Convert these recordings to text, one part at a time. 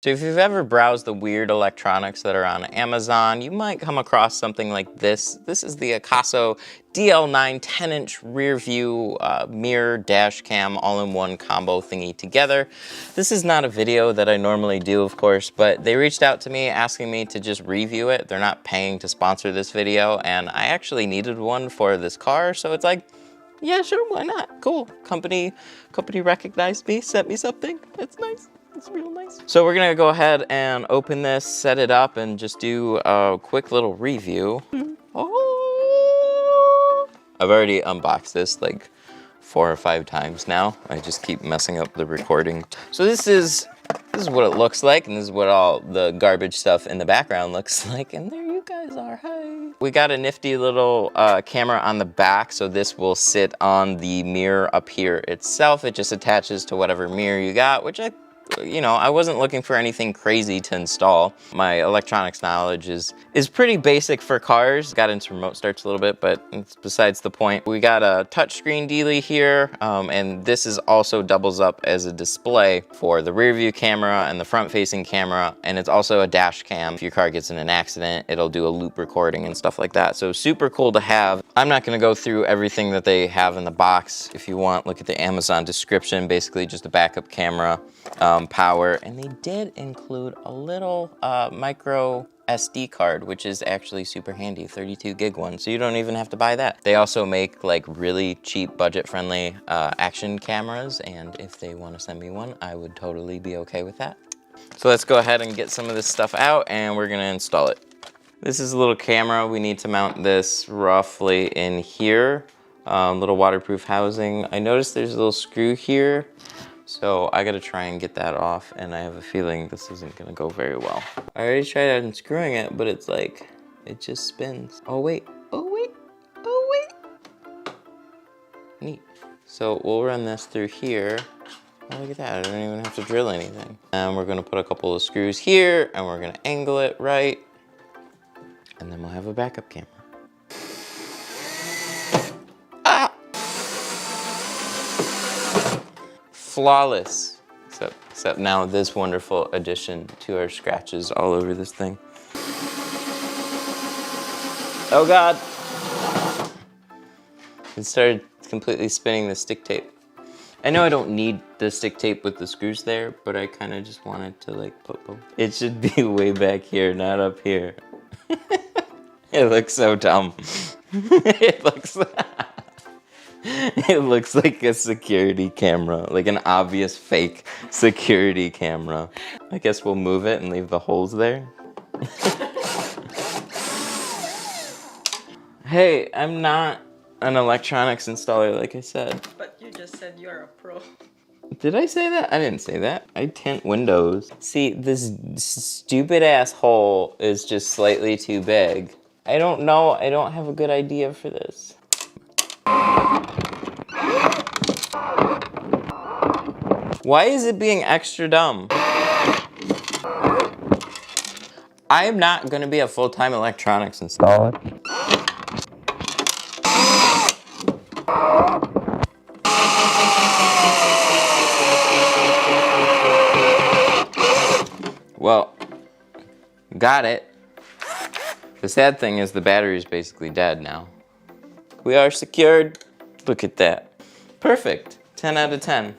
So if you've ever browsed the weird electronics that are on Amazon, you might come across something like this. This is the Akaso DL9 10-inch rear view mirror dash cam all-in-one combo thingy together. This is not a video that I normally do, of course, but they reached out to me asking me to just review it. They're not paying to sponsor this video, and I actually needed one for this car, so it's like, yeah, sure, why not? Cool. Company recognized me, sent me something. That's nice. It's real nice. So we're gonna go ahead and open this, set it up, and just do a quick little review. Oh. I've already unboxed this like 4 or 5 times now. I just keep messing up the recording. So this is what it looks like, and this is what all the garbage stuff in the background looks like. And there you guys are, hi. We got a nifty little camera on the back, so this will sit on the mirror up here itself. It just attaches to whatever mirror you got, which I wasn't looking for anything crazy to install. My electronics knowledge is pretty basic for cars. Got into remote starts a little bit, but it's besides the point. We got a touchscreen dealie here, and this is also doubles up as a display for the rear view camera and the front facing camera, and it's also a dash cam. If your car gets in an accident, it'll do a loop recording and stuff like that. So super cool to have. I'm not gonna go through everything that they have in the box. If you want, look at the Amazon description, basically just a backup camera, power, and they did include a little micro SD card, which is actually super handy, 32 gig one, so you don't even have to buy that. They also make like really cheap, budget-friendly action cameras, and if they want to send me one, I would totally be okay with that. So let's go ahead and get some of this stuff out, and we're gonna install it. This is a little camera. We need to mount this roughly in here. Little waterproof housing. I noticed there's a little screw here, so I gotta try and get that off, and I have a feeling this isn't gonna go very well. I already tried unscrewing it, but it's like, it just spins. Oh wait, oh wait, oh wait. Neat. So we'll run this through here. Oh, look at that, I don't even have to drill anything. And we're gonna put a couple of screws here, and we're gonna angle it right, and then we'll have a backup camera. Ah! Flawless, except now this wonderful addition to our scratches all over this thing. Oh God. It started completely spinning the stick tape. I know I don't need the stick tape with the screws there, but I kind of just wanted to like put both. It should be way back here, not up here. It looks so dumb. It looks like a security camera, like an obvious fake security camera. I guess we'll move it and leave the holes there. Hey, I'm not an electronics installer, like I said. But you just said you're a pro. Did I say that? I didn't say that. I tint windows. See, this stupid ass hole is just slightly too big. I don't know, I don't have a good idea for this. Why is it being extra dumb? I am not gonna be a full-time electronics installer. Well, got it. The sad thing is the battery is basically dead now. We are secured. Look at that. Perfect. 10 out of 10.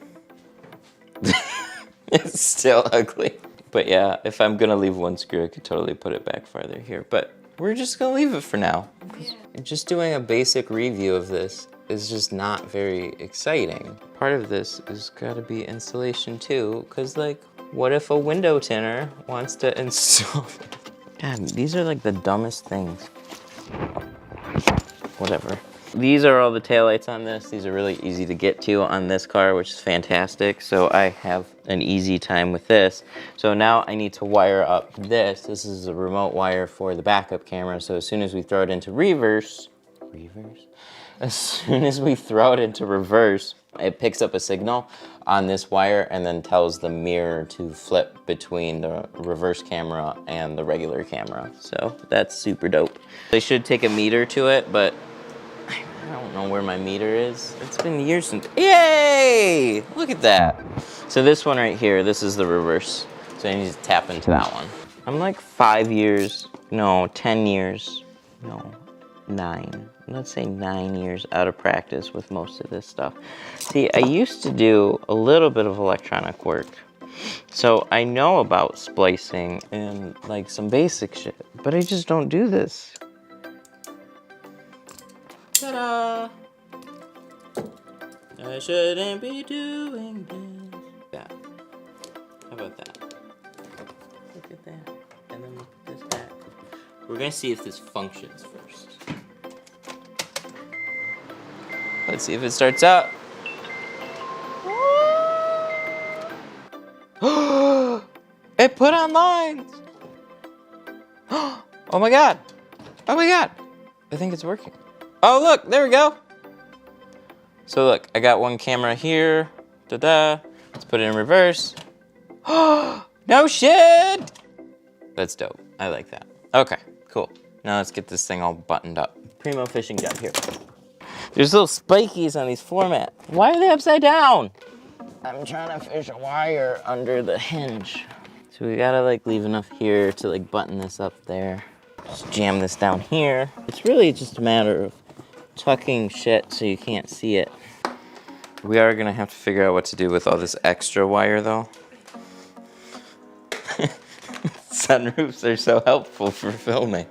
It's still ugly. But yeah, if I'm gonna leave one screw, I could totally put it back farther here. But we're just gonna leave it for now. Yeah. Just doing a basic review of this is just not very exciting. Part of this is gotta be installation too, because like, what if a window tinner wants to install it? God, these are like the dumbest things. Whatever. These are all the taillights on this. These are really easy to get to on this car, which is fantastic. So I have an easy time with this. So now I need to wire up this. This is a remote wire for the backup camera. So as soon as we throw it into reverse, as soon as we throw it into reverse, it picks up a signal on this wire and then tells the mirror to flip between the reverse camera and the regular camera. So that's super dope. They should take a meter to it, but I don't know where my meter is. It's been years since, yay! Look at that. So this one right here, this is the reverse. So I need to tap into that one. I'm like 5 years, no, 10 years, no, 9. Let's say 9 years out of practice with most of this stuff. See, I used to do a little bit of electronic work. So I know about splicing and like some basic shit, but I just don't do this. Ta-da! I shouldn't be doing this. That. How about that? Look at that. And then we'll put this back. We're gonna see if this functions first. Let's see if it starts up. It put on lines. Oh my god. Oh my god. I think it's working. Oh look, there we go. So look, I got one camera here. Da-da. Let's put it in reverse. No shit! That's dope. I like that. Okay, cool. Now let's get this thing all buttoned up. Primo fishing job here. There's little spikies on these floor mats. Why are they upside down? I'm trying to fish a wire under the hinge. So we gotta like leave enough here to like button this up there. Just jam this down here. It's really just a matter of tucking shit so you can't see it. We are gonna have to figure out what to do with all this extra wire though. Sunroofs are so helpful for filming.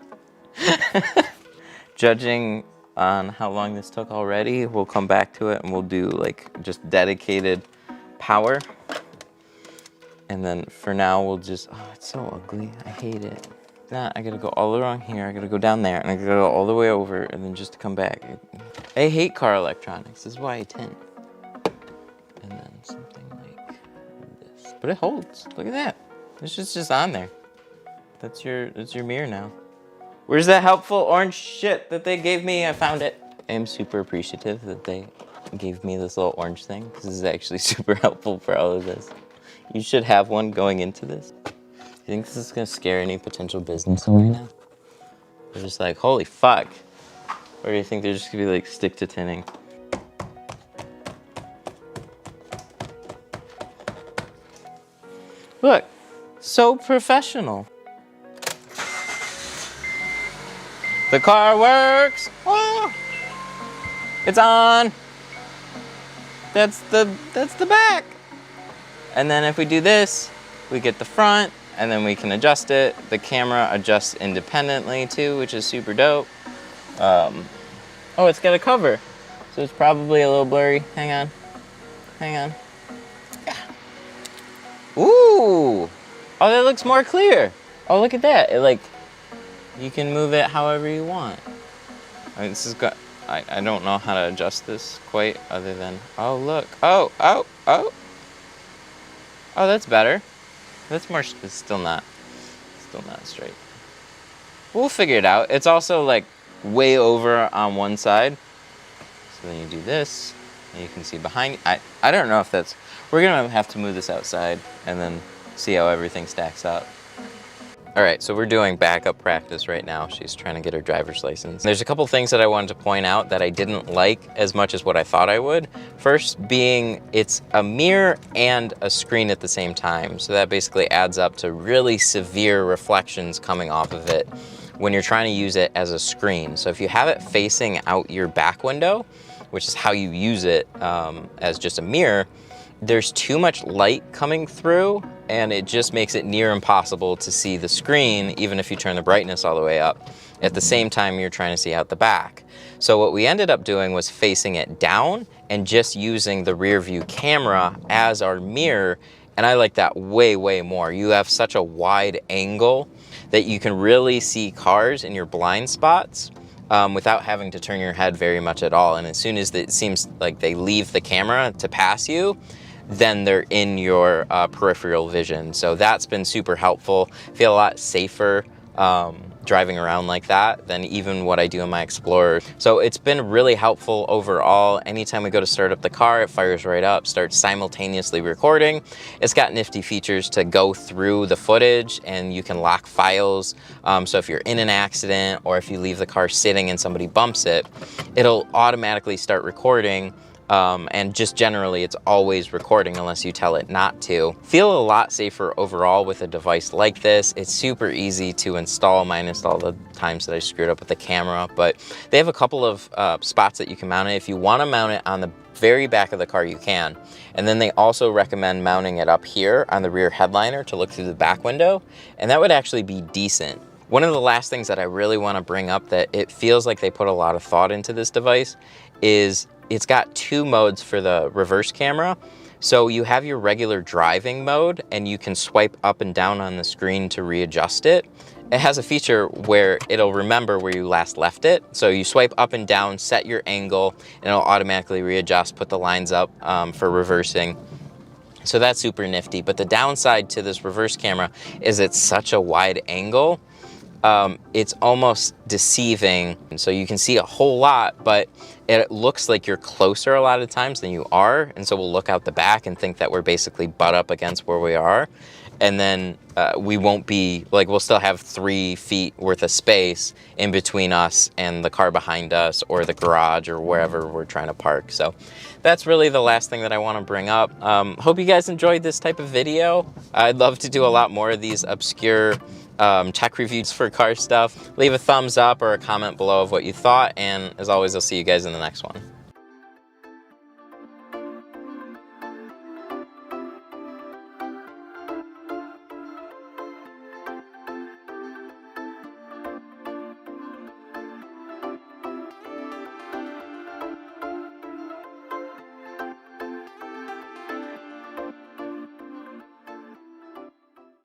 Judging on how long this took already, we'll come back to it and we'll do like just dedicated power. And then for now we'll just, oh, it's so ugly, I hate it. Nah, I gotta go all the way around here, I gotta go down there, and I gotta go all the way over and then just to come back. I hate car electronics, this is why I tint. And then something like this. But it holds, look at that. It's just on there. That's your mirror now. Where's that helpful orange shit that they gave me? I found it. I am super appreciative that they gave me this little orange thing. This is actually super helpful for all of this. You should have one going into this. Do you think this is gonna scare any potential business owner now? They're just like, holy fuck. Or do you think they're just gonna be like, stick to tinning? Look, so professional. The car works. Oh, it's on. That's the back. And then if we do this, we get the front, and then we can adjust it. The camera adjusts independently too, which is super dope. Oh, it's got a cover, so it's probably a little blurry. Hang on. Yeah. Ooh. Oh, that looks more clear. Oh, look at that. It like, you can move it however you want. I mean, this is good. I don't know how to adjust this quite other than, oh, look. Oh, that's better. That's more, it's still not straight. We'll figure it out. It's also like way over on one side. So then you do this, and you can see behind. I don't know if that's, we're gonna have to move this outside and then see how everything stacks up. All right, so we're doing backup practice right now. She's trying to get her driver's license. There's a couple things that I wanted to point out that I didn't like as much as what I thought I would. First being it's a mirror and a screen at the same time. So that basically adds up to really severe reflections coming off of it when you're trying to use it as a screen. So if you have it facing out your back window, which is how you use it as just a mirror, there's too much light coming through and it just makes it near impossible to see the screen even if you turn the brightness all the way up. At the same time, you're trying to see out the back. So what we ended up doing was facing it down and just using the rear view camera as our mirror, and I like that way, way more. You have such a wide angle that you can really see cars in your blind spots without having to turn your head very much at all. And as soon as it seems like they leave the camera to pass you, then they're in your peripheral vision. So that's been super helpful. I feel a lot safer driving around like that than even what I do in my Explorer. So it's been really helpful overall. Anytime we go to start up the car, it fires right up, starts simultaneously recording. It's got nifty features to go through the footage and you can lock files. So if you're in an accident or if you leave the car sitting and somebody bumps it, it'll automatically start recording and just generally it's always recording unless you tell it not to. Feel a lot safer overall with a device like this. It's super easy to install, minus all the times that I screwed up with the camera, but they have a couple of spots that you can mount it. If you want to mount it on the very back of the car, you can. And then they also recommend mounting it up here on the rear headliner to look through the back window, and that would actually be decent. One of the last things that I really want to bring up that it feels like they put a lot of thought into this device is it's got 2 modes for the reverse camera. So you have your regular driving mode and you can swipe up and down on the screen to readjust it. It has a feature where it'll remember where you last left it. So you swipe up and down, set your angle, and it'll automatically readjust, put the lines up for reversing. So that's super nifty. But the downside to this reverse camera is it's such a wide angle. It's almost deceiving. And so you can see a whole lot, but it looks like you're closer a lot of times than you are. And so we'll look out the back and think that we're basically butt up against where we are. And then we won't be, like, we'll still have 3 feet worth of space in between us and the car behind us or the garage or wherever we're trying to park. So that's really the last thing that I want to bring up. Hope you guys enjoyed this type of video. I'd love to do a lot more of these obscure tech reviews for car stuff. Leave a thumbs up or a comment below of what you thought, and as always, I'll see you guys in the next one.